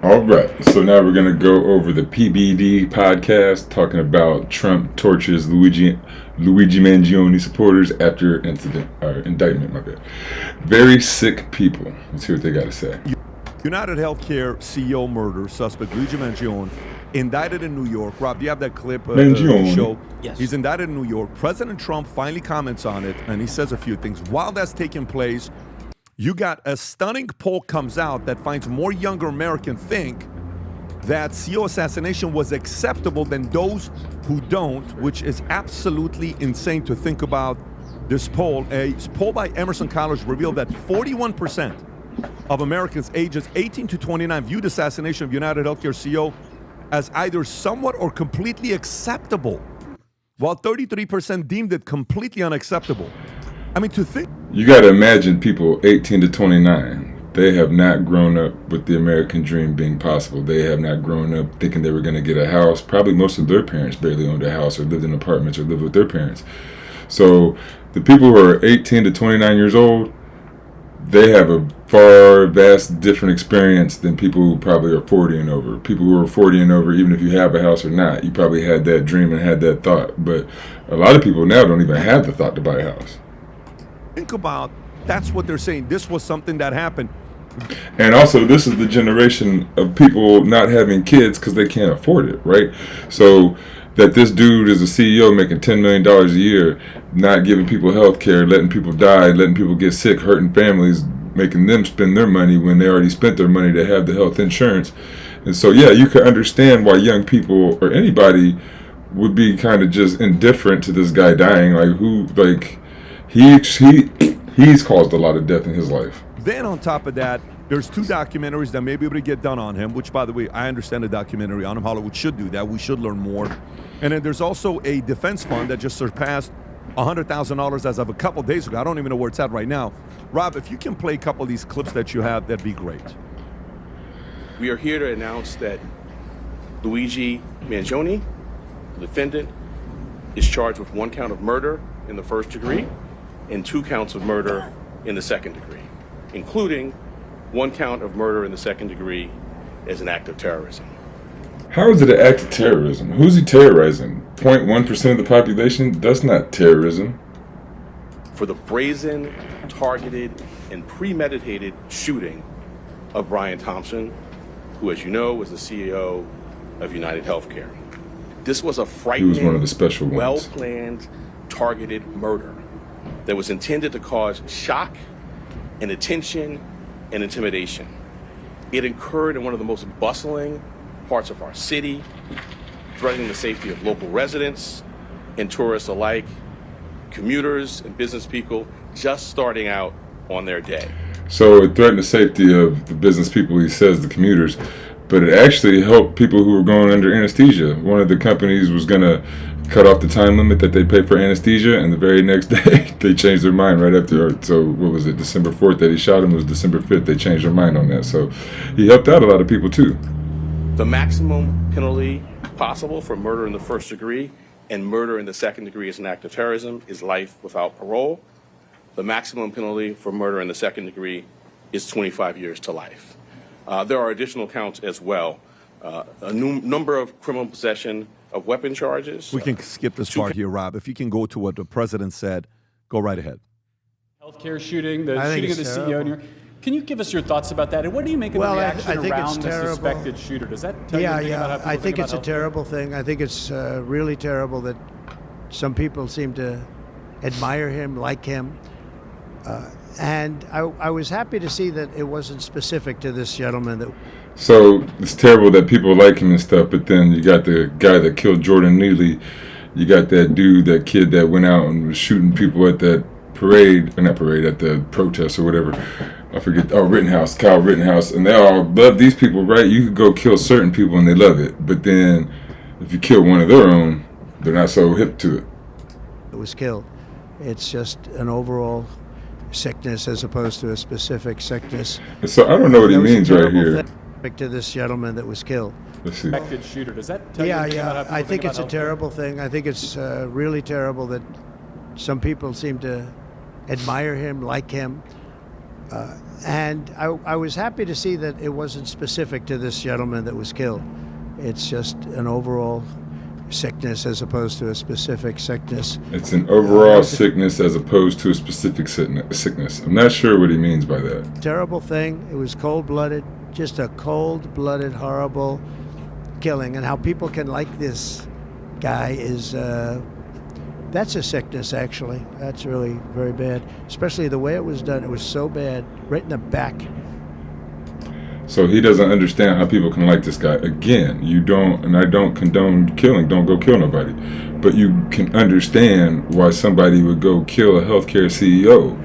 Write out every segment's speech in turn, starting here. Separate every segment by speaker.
Speaker 1: All right, so now we're going to go over the PBD podcast, talking about Trump tortures Luigi Mangione supporters after indictment. My bad. Very sick people. Let's hear what they got to say.
Speaker 2: United Healthcare CEO murder suspect Luigi Mangione indicted in New York. Rob, do you have that clip to show?
Speaker 3: Yes.
Speaker 2: He's indicted in New York. President Trump finally comments on it, and he says a few things. While that's taking place, you got a stunning poll comes out that finds more younger Americans think that CEO assassination was acceptable than those who don't, which is absolutely insane to think about. This poll, a poll by Emerson College, revealed that 41% of Americans ages 18 to 29 viewed assassination of United Healthcare CEO as either somewhat or completely acceptable, while 33% deemed it completely unacceptable. I mean, to think.
Speaker 1: You got to imagine people 18 to 29. They have not grown up with the American dream being possible. They have not grown up thinking they were going to get a house. Probably most of their parents barely owned a house or lived in apartments or lived with their parents. So the people who are 18 to 29 years old, they have a vast different experience than people who probably are 40 and over. People who are 40 and over, even if you have a house or not, you probably had that dream and had that thought. But a lot of people now don't even have the thought to buy a house.
Speaker 2: Think about, that's what they're saying. This was something that happened.
Speaker 1: And also, this is the generation of people not having kids because they can't afford it, right? So that this dude is a CEO making $10 million a year, not giving people health care, letting people die, letting people get sick, hurting families, making them spend their money when they already spent their money to have the health insurance. And so, yeah, you can understand why young people or anybody would be kind of just indifferent to this guy dying. He's caused a lot of death in his life.
Speaker 2: Then on top of that, there's two documentaries that may be able to get done on him, which, by the way, I understand a documentary on him. Hollywood should do that. We should learn more. And then there's also a defense fund that just surpassed $100,000 as of a couple days ago. I don't even know where it's at right now. Rob, if you can play a couple of these clips that you have, that'd be great.
Speaker 4: We are here to announce that Luigi Mangione, the defendant, is charged with 1 count of murder in the first degree and 2 counts of murder in the second degree, including 1 count of murder in the second degree as an act of terrorism.
Speaker 1: How is it an act of terrorism? Who's he terrorizing? 0.1% of the population? That's not terrorism.
Speaker 4: For the brazen, targeted, and premeditated shooting of Brian Thompson, who, as you know, was the CEO of United Healthcare. This was a frightening,
Speaker 1: he was one of the special ones.
Speaker 4: well-planned, targeted murder that was intended to cause shock and attention and intimidation. It occurred in one of the most bustling parts of our city, threatening the safety of local residents and tourists alike, commuters and business people just starting out on their day.
Speaker 1: So it threatened the safety of the business people, he says, the commuters, but it actually helped people who were going under anesthesia. One of the companies was going to cut off the time limit that they pay for anesthesia, and the very next day they changed their mind right after. So what was it, December 4th that he shot him? It was December 5th they changed their mind on that. So he helped out a lot of people too.
Speaker 4: The maximum penalty possible for murder in the first degree and murder in the second degree as an act of terrorism is life without parole. The maximum penalty for murder in the second degree is 25 years to life. There are additional counts as well. A number of criminal possession of weapon charges.
Speaker 2: We can skip this part here, Rob. If you can go to what the president said, go right ahead.
Speaker 3: Healthcare shooting, the shooting of the CEO in New York. Can you give us your thoughts about that? And what do you make of the reaction around the suspected shooter? Does that tell you anything about how people
Speaker 5: I think it's a
Speaker 3: healthcare?
Speaker 5: terrible thing. I think it's really terrible that some people seem to admire him, like him. And I was happy to see that it wasn't specific to this gentleman.
Speaker 1: So it's terrible that people like him and stuff, but then you got the guy that killed Jordan Neely. You got that dude, that kid that went out and was shooting people at that parade, or not parade, at the protest or whatever. I forget. Oh, Rittenhouse, Kyle Rittenhouse. And they all love these people, right? You could go kill certain people and they love it. But then if you kill one of their own, they're not so hip to it.
Speaker 5: It was killed. It's just an overall sickness as opposed to a specific sickness.
Speaker 1: So I don't know what he means right here.
Speaker 5: To this gentleman that was killed.
Speaker 1: Let's see.
Speaker 3: Suspected shooter. Does that tell you anything about how people
Speaker 5: I think it's a
Speaker 3: about healthcare?
Speaker 5: terrible thing. I think it's really terrible that some people seem to admire him, like him. And I was happy to see that it wasn't specific to this gentleman that was killed. It's just an overall sickness as opposed to a specific sickness.
Speaker 1: It's an overall sickness as opposed to a specific sickness. I'm not sure what he means by that.
Speaker 5: Terrible thing. It was cold-blooded, just a cold-blooded, horrible killing. And how people can like this guy is, that's a sickness, actually. That's really very bad. Especially the way it was done. It was so bad, right in the back.
Speaker 1: So he doesn't understand how people can like this guy. Again, you don't, and I don't condone killing. Don't go kill nobody. But you can understand why somebody would go kill a healthcare CEO.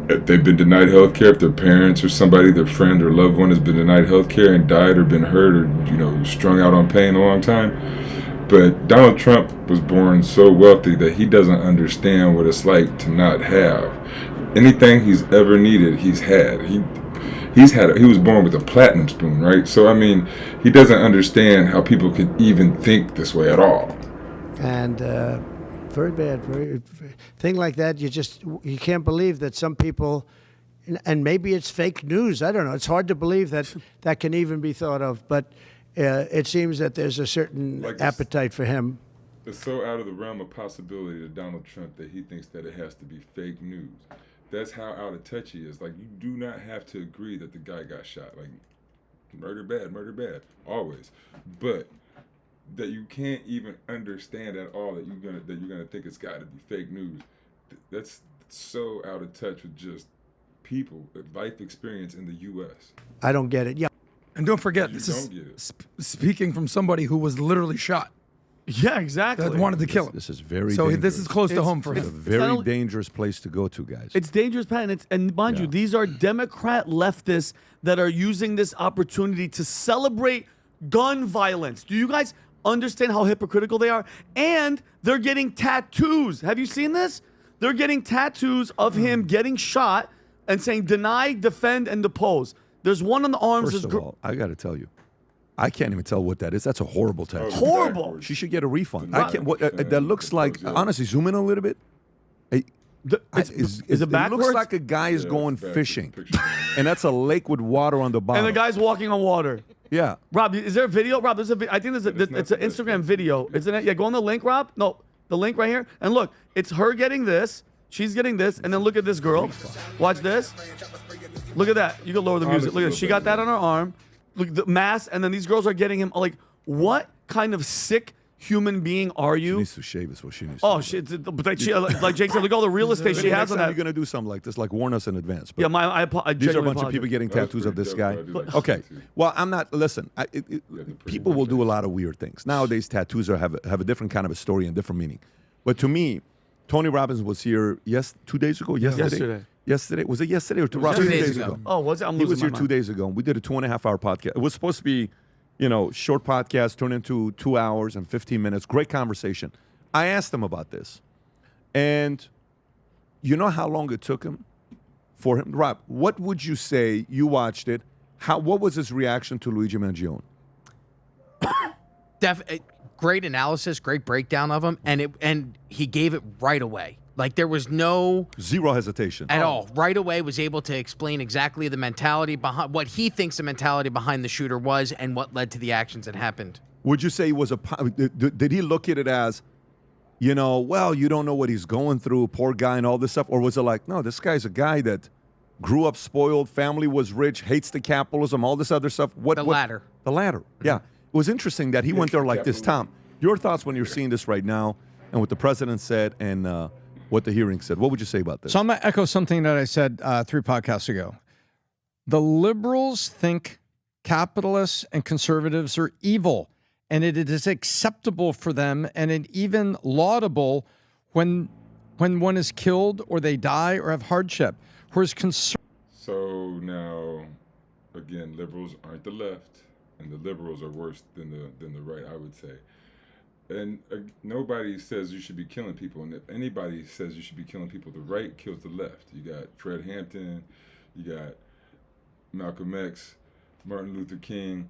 Speaker 1: If they've been denied healthcare, if their parents or somebody, their friend or loved one has been denied healthcare and died or been hurt or, strung out on pain a long time. But Donald Trump was born so wealthy that he doesn't understand what it's like to not have. Anything he's ever needed, he's had. He was born with a platinum spoon, right? So, he doesn't understand how people could even think this way at all.
Speaker 5: And very bad. Thing like that, you can't believe that some people, and maybe it's fake news. I don't know. It's hard to believe that can even be thought of. But it seems that there's a certain appetite for him.
Speaker 1: It's so out of the realm of possibility to Donald Trump that he thinks that it has to be fake news. That's how out of touch he is. You do not have to agree that the guy got shot. Murder bad, always. But that you can't even understand at all that you're gonna think it's got to be fake news. That's so out of touch with just people, life experience in the U.S.
Speaker 5: I don't get it. Yeah.
Speaker 6: And don't forget, this is speaking from somebody who was literally shot.
Speaker 3: Yeah, exactly.
Speaker 6: That wanted to kill him.
Speaker 2: This is very
Speaker 6: so
Speaker 2: dangerous.
Speaker 6: this is close to home for him.
Speaker 2: It's a very dangerous place to go to, guys.
Speaker 3: It's dangerous, Pat. And mind you, these are Democrat leftists that are using this opportunity to celebrate gun violence. Do you guys understand how hypocritical they are? And they're getting tattoos. Have you seen this? They're getting tattoos of him getting shot and saying deny, defend, and depose. There's one on the arms.
Speaker 2: First of all, I got to tell you, I can't even tell what that is. That's a horrible tattoo.
Speaker 3: Horrible.
Speaker 2: She should get a refund. I can't. That looks like. Honestly, zoom in a little bit.
Speaker 3: Is it backwards?
Speaker 2: It looks like a guy is going fishing, and that's a lake with water on the bottom.
Speaker 3: And the guy's walking on water.
Speaker 2: Yeah.
Speaker 3: Rob, is there a video? Rob, there's a. I think it's an Instagram video. Isn't it? Yeah, go on the link, Rob. No, the link right here. And look, it's her getting this. She's getting this, and then look at this girl. Watch this. Look at that. You can lower the music. Look at this. She got that on her arm. Look, the mask, and then these girls are getting him. What kind of sick human being are you?
Speaker 2: She needs to shave is what she needs.
Speaker 3: Oh shit! But like Jake said, look at all the real estate she has on that.
Speaker 2: You're gonna do something like this, warn us in advance.
Speaker 3: But yeah,
Speaker 2: these are a bunch of people getting tattoos of this guy. Okay, well, I'm not. Listen, people will do a lot of weird things nowadays. Tattoos have a different kind of a story and different meaning. But to me, Tony Robbins was here 2 days ago. Yesterday. Was it yesterday or 2 days ago?
Speaker 3: Oh, was it?
Speaker 2: He was here 2 days ago. We did a 2.5-hour podcast. It was supposed to be, short podcast turned into 2 hours and 15 minutes. Great conversation. I asked him about this. And you know how long it took him for him? Rob, what would you say? You watched it. What was his reaction to Luigi Mangione?
Speaker 7: Great analysis, great breakdown of him. And he gave it right away. There was
Speaker 2: zero hesitation
Speaker 7: at all. Right away was able to explain exactly the mentality behind what he thinks the mentality behind the shooter was and what led to the actions that happened.
Speaker 2: Would you say he was did he look at it as, you don't know what he's going through, poor guy and all this stuff? Or was it like, no, this guy's a guy that grew up spoiled, family was rich, hates the capitalism, all this other stuff?
Speaker 7: The latter.
Speaker 2: The latter, yeah. It was interesting that he went there like this. Tom, your thoughts when you're seeing this right now and what the president said and what the hearing said. What would you say about this?
Speaker 6: So I'm going to echo something that I said 3 podcasts ago. The liberals think capitalists and conservatives are evil, and it is acceptable for them and even laudable when one is killed or they die or have hardship. Whereas
Speaker 1: So now, again, liberals aren't the left, and the liberals are worse than the right, I would say. And nobody says you should be killing people. And if anybody says you should be killing people, the right kills the left. You got Fred Hampton, you got Malcolm X, Martin Luther King,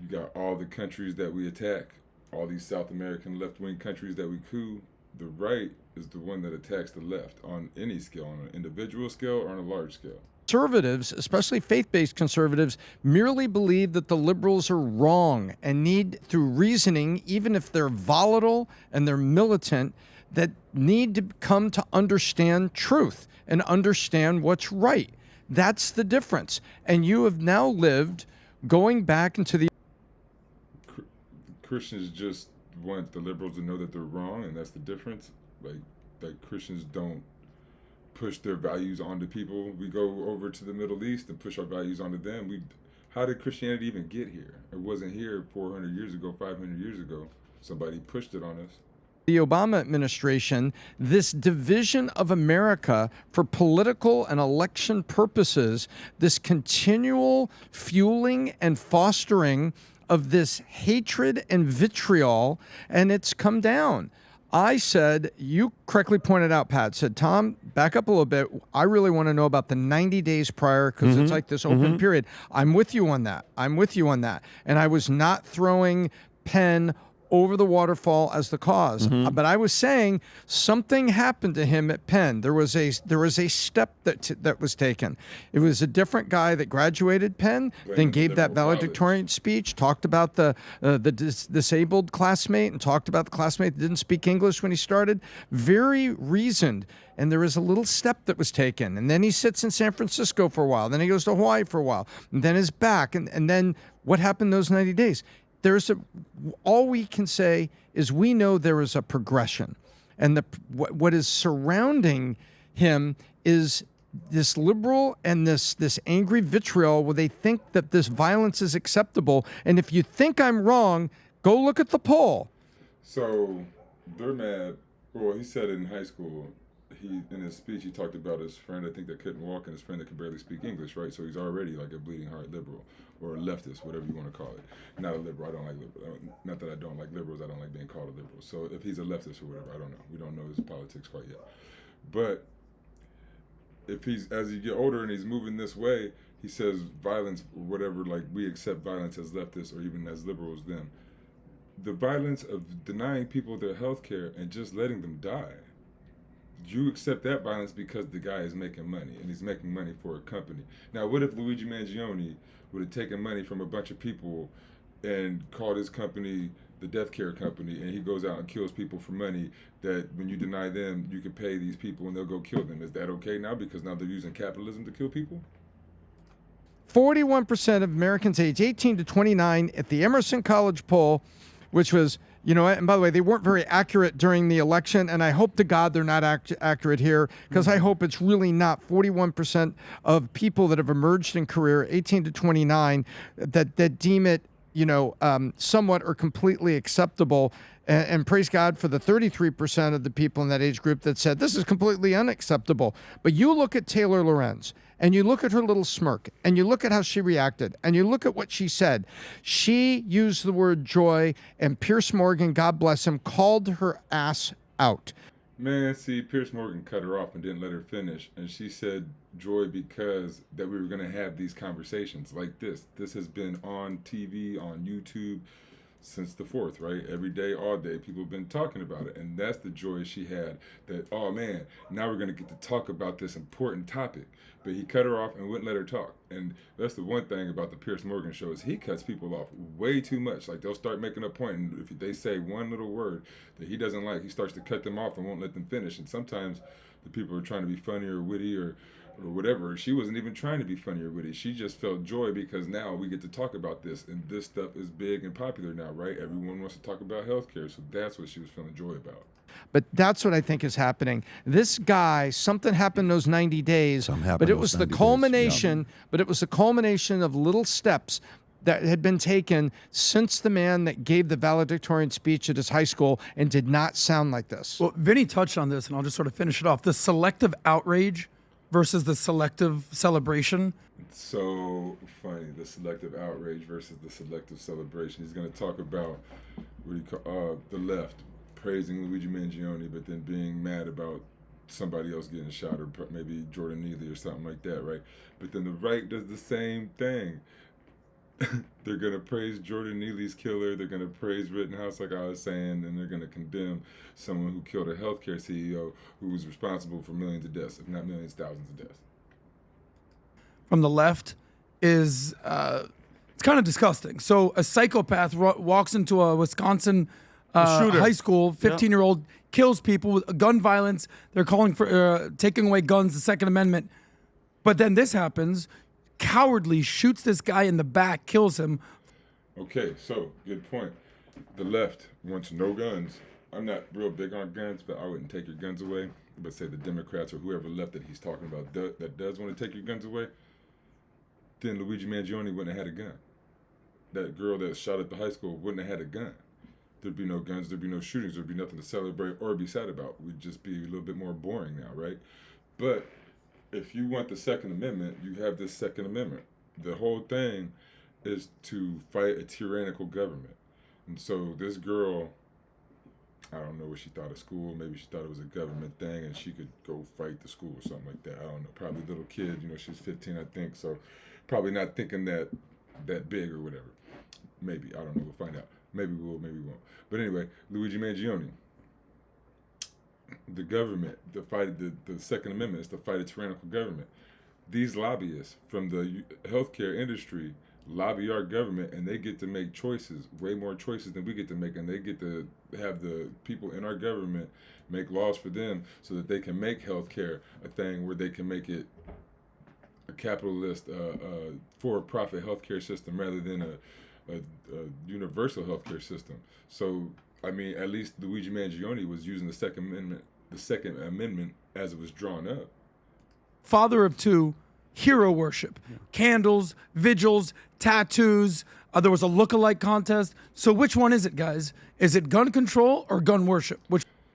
Speaker 1: you got all the countries that we attack, all these South American left-wing countries that we coup. The right is the one that attacks the left on any scale, on an individual scale or on a large scale.
Speaker 6: Conservatives, especially faith-based conservatives, merely believe that the liberals are wrong and need, through reasoning, even if they're volatile and they're militant, that need to come to understand truth and understand what's right. That's the difference. And you have now lived going back into the...
Speaker 1: Christians just want the liberals to know that they're wrong, and that's the difference. Like Christians don't push their values onto people. We go over to the Middle East and push our values onto them. How did Christianity even get here? It wasn't here 400 years ago, 500 years ago. Somebody pushed it on us.
Speaker 6: The Obama administration, this division of America for political and election purposes, this continual fueling and fostering of this hatred and vitriol, and it's come down. I said, you correctly pointed out, Pat, said, Tom, back up a little bit. I really want to know about the 90 days prior because it's like this open period. I'm with you on that. And I was not throwing Penn over the waterfall as the cause. But I was saying something happened to him at Penn. There was a step that was taken. It was a different guy that graduated Penn, then gave that valedictorian speech, talked about the disabled classmate, and talked about the classmate that didn't speak English when he started. Very reasoned. And there was a little step that was taken. And then he sits in San Francisco for a while. Then he goes to Hawaii for a while. And then is back. And then what happened those 90 days? All we can say is we know there is a progression, and what is surrounding him is this liberal and this angry vitriol where they think that this violence is acceptable. And if you think I'm wrong, go look at the poll.
Speaker 1: So they're mad. Well, he said in high school, in his speech, he talked about his friend, I think, that couldn't walk, and his friend that could barely speak English, right? So he's already like a bleeding heart liberal or a leftist, whatever you want to call it. Not a liberal. I don't like liberals. Not that I don't like liberals. I don't like being called a liberal. So if he's a leftist or whatever, I don't know. We don't know his politics quite yet. But if as he get older and he's moving this way, he says violence, whatever, like we accept violence as leftists or even as liberals then. The violence of denying people their health care and just letting them die. You accept that violence because the guy is making money, and he's making money for a company. Now, what if Luigi Mangione would have taken money from a bunch of people and called his company the death care company, and he goes out and kills people for money that when you deny them, you can pay these people and they'll go kill them? Is that okay now because now they're using capitalism to kill people?
Speaker 6: 41% of Americans age 18 to 29 at the Emerson College poll, which was... You know, and by the way, they weren't very accurate during the election, and I hope to God they're not accurate here, because I hope it's really not. 41% of people that have emerged in career, 18 to 29, that deem it, somewhat or completely acceptable. And praise God for the 33% of the people in that age group that said this is completely unacceptable. But you look at Taylor Lorenz, and you look at her little smirk, and you look at how she reacted, and you look at what she said. She used the word joy, and Piers Morgan, God bless him, called her ass out.
Speaker 1: Man, see, Piers Morgan cut her off and didn't let her finish, and she said joy because that we were going to have these conversations like this. This has been on TV, on YouTube, since the 4th, right? Every day, all day, people have been talking about it. And that's the joy she had, that, oh man, now we're going to get to talk about this important topic. But he cut her off and wouldn't let her talk. And that's the one thing about the Piers Morgan show is he cuts people off way too much. Like they'll start making a point, and if they say one little word that he doesn't like, he starts to cut them off and won't let them finish. And sometimes the people are trying to be funny or witty or whatever. She wasn't even trying to be funny or witty. She just felt joy because now we get to talk about this, and this stuff is big and popular now, right? Everyone wants to talk about healthcare, so that's what she was feeling joy about.
Speaker 6: But that's what I think is happening. This guy, something happened those 90 days, but it was the culmination. But it was the culmination of little steps that had been taken since the man that gave the valedictorian speech at his high school and did not sound like this.
Speaker 8: Well, Vinny touched on this, and I'll just sort of finish it off. The selective outrage versus the selective celebration.
Speaker 1: It's so funny, the selective outrage versus the selective celebration. He's going to talk about what he call the left praising Luigi Mangione, but then being mad about somebody else getting shot, or maybe Jordan Neely or something like that, right? But then the right does the same thing. They're going to praise Jordan Neely's killer. They're going to praise Rittenhouse, like I was saying, and they're going to condemn someone who killed a healthcare CEO who was responsible for millions of deaths, if not millions, thousands of deaths.
Speaker 8: from the left is it's kind of disgusting. So a psychopath walks into a Wisconsin
Speaker 3: shooter.
Speaker 8: high school, 15-year-old, kills people with gun violence. They're calling for taking away guns, the Second Amendment. But then this happens, cowardly shoots this guy in the back, kills him.
Speaker 1: Okay, so good point. The left wants no guns. I'm not real big on guns, but I wouldn't take your guns away. But say the Democrats or whoever left that he's talking about that does want to take your guns away, then Luigi Mangione wouldn't have had a gun. That girl that shot at the high school wouldn't have had a gun. There'd be no guns, there'd be no shootings, there'd be nothing to celebrate or be sad about. We'd just be a little bit more boring now, right? But if you want the Second Amendment, you have this Second Amendment. The whole thing is to fight a tyrannical government. And so this girl, I don't know what she thought of school. Maybe she thought it was a government thing and she could go fight the school or something like that. I don't know. Probably a little kid, she's 15, I think. So probably not thinking that big or whatever. Maybe. I don't know. We'll find out. Maybe we will, maybe we won't. But anyway, Luigi Mangione. The government, the Second Amendment is to fight a tyrannical government. These lobbyists from the healthcare industry lobby our government, and they get to make choices, way more choices than we get to make, and they get to have the people in our government make laws for them so that they can make healthcare a thing where they can make it a capitalist, for-profit healthcare system rather than a universal healthcare system. So, I mean, at least Luigi Mangione was using the Second Amendment as it was drawn up.
Speaker 8: Father of two, hero worship, candles, vigils, tattoos. There was a look-alike contest. So which one is it, guys? Is it gun control or gun worship?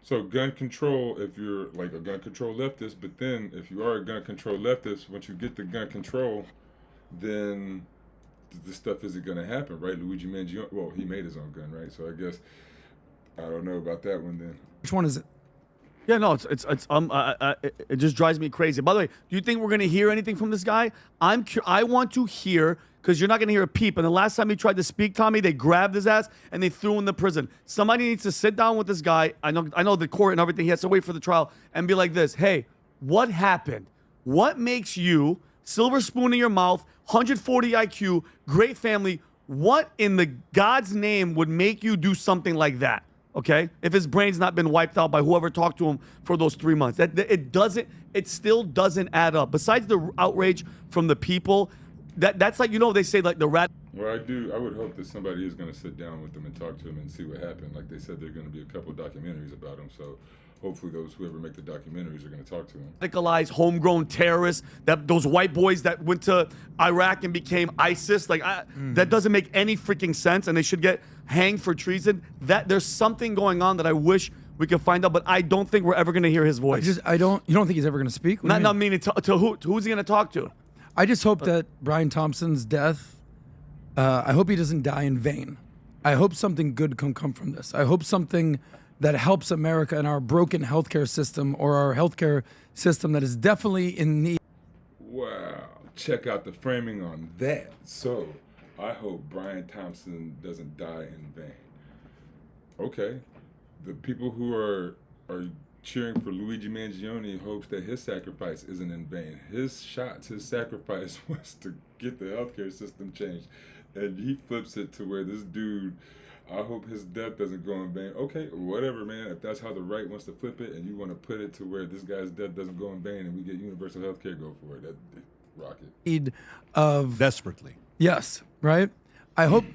Speaker 1: So gun control, if you're like a gun control leftist, but then if you are a gun control leftist, once you get the gun control, then this stuff isn't going to happen, right? Luigi Mangione, well, he made his own gun, right? So I guess I don't know about that one then.
Speaker 8: Which one is it?
Speaker 3: Yeah, no, it just drives me crazy. By the way, do you think we're gonna hear anything from this guy? I want to hear, because you're not gonna hear a peep. And the last time he tried to speak, Tommy, they grabbed his ass and they threw him in the prison. Somebody needs to sit down with this guy. I know the court and everything. He has to wait for the trial and be like this. Hey, what happened? What makes you, silver spoon in your mouth, 140 IQ, great family? What in the God's name would make you do something like that? Okay, if his brain's not been wiped out by whoever talked to him for those 3 months, it still doesn't add up. Besides the outrage from the people, that's like, they say like the rat.
Speaker 1: Well, I would hope that somebody is going to sit down with them and talk to them and see what happened. Like they said, there are going to be a couple of documentaries about him. So hopefully whoever make the documentaries are going to talk to him.
Speaker 3: Radicalized, homegrown terrorists, those white boys that went to Iraq and became ISIS, that doesn't make any freaking sense, and they should get hanged for treason. That there's something going on that I wish we could find out, but I don't think we're ever going to hear his voice.
Speaker 8: You don't think he's ever going to speak?
Speaker 3: Not meaning to who's he going to talk to?
Speaker 8: I just hope that Brian Thompson's death, I hope he doesn't die in vain. I hope something good can come from this. I hope something that helps America and our broken healthcare system, or our healthcare system that is definitely in need.
Speaker 1: Wow, check out the framing on that. So I hope Brian Thompson doesn't die in vain. Okay, the people who are cheering for Luigi Mangione hopes that his sacrifice isn't in vain. His sacrifice was to get the healthcare system changed, and he flips it to where this dude, I hope his death doesn't go in vain. Okay, whatever, man. If that's how the right wants to flip it, and you want to put it to where this guy's death doesn't go in vain, and we get universal health care, go for it. That rocket.
Speaker 8: Need of
Speaker 2: Desperately.
Speaker 8: Yes, right. I hope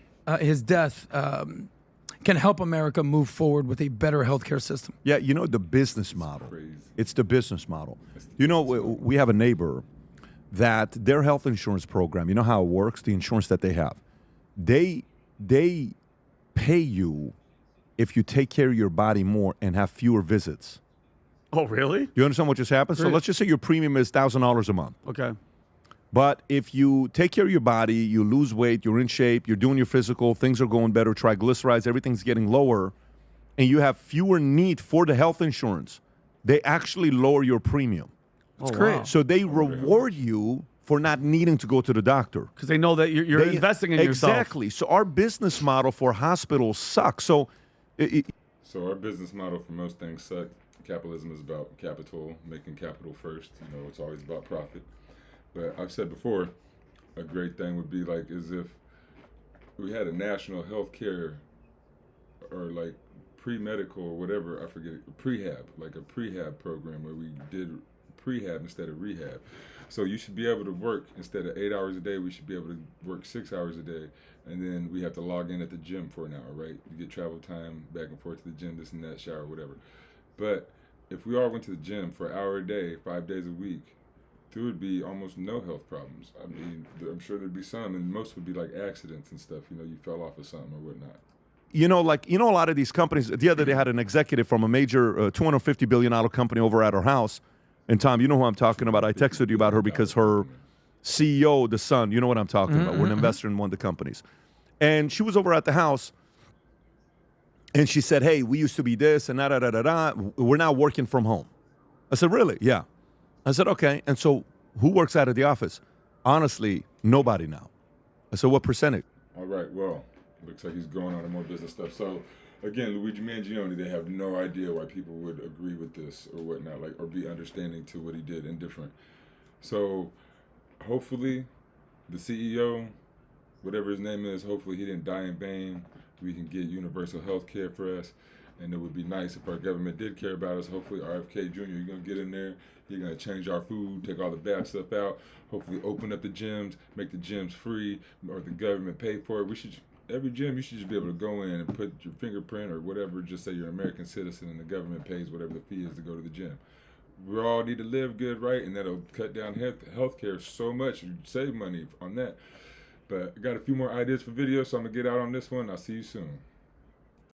Speaker 8: his death can help America move forward with a better healthcare system.
Speaker 2: Yeah, the business model.
Speaker 1: Crazy.
Speaker 2: It's the business model. We have a neighbor that their health insurance program, you know how it works, the insurance that they have. They pay you if you take care of your body more and have fewer visits.
Speaker 3: Oh, really?
Speaker 2: You understand what just happened? So let's just say your premium is $1,000 a month.
Speaker 3: Okay.
Speaker 2: But if you take care of your body, you lose weight, you're in shape, you're doing your physical, things are going better, triglycerides, everything's getting lower, and you have fewer need for the health insurance, they actually lower your premium.
Speaker 8: That's great.
Speaker 3: Wow.
Speaker 2: So they reward you for not needing to go to the doctor.
Speaker 3: Because they know that you're investing in yourself.
Speaker 2: Exactly. So our business model for hospitals sucks. So
Speaker 1: our business model for most things suck. Capitalism is about capital, making capital first. It's always about profit. But I've said before, a great thing would be like as if we had a national health care or like pre-medical or whatever, I forget, prehab, like a prehab program where we did prehab instead of rehab. So you should be able to work instead of 8 hours a day, we should be able to work 6 hours a day. And then we have to log in at the gym for an hour, right? You get travel time back and forth to the gym, this and that, shower, whatever. But if we all went to the gym for an hour a day, 5 days a week, there would be almost no health problems. I mean, I'm sure there'd be some, and most would be like accidents and stuff. You know, you fell off of something or whatnot.
Speaker 2: A lot of these companies. The other day, had an executive from a major $250 billion company over at her house. And Tom, you know who I'm talking about. I texted you about her because her CEO, the son, you know what I'm talking about. We're an investor in one of the companies. And she was over at the house, and she said, hey, we used to be this and da-da-da-da-da. We're now working from home. I said, really? Yeah. I said, okay. And so who works out of the office? Honestly, nobody now. I said, what percentage?
Speaker 1: All right, well, looks like he's going on to more business stuff. So, again, Luigi Mangione, they have no idea why people would agree with this or whatnot, like, or be understanding to what he did, indifferent. So, hopefully, the CEO, whatever his name is, hopefully he didn't die in vain. We can get universal health care for us. And it would be nice if our government did care about us. Hopefully, RFK Jr., you're going to get in there. You're going to change our food, take all the bad stuff out. Hopefully, open up the gyms, make the gyms free, or the government pay for it. Every gym, you should just be able to go in and put your fingerprint or whatever, just say you're an American citizen and the government pays whatever the fee is to go to the gym. We all need to live good, right? And that'll cut down health care so much. You save money on that. But I got a few more ideas for videos, so I'm going to get out on this one. I'll see you soon.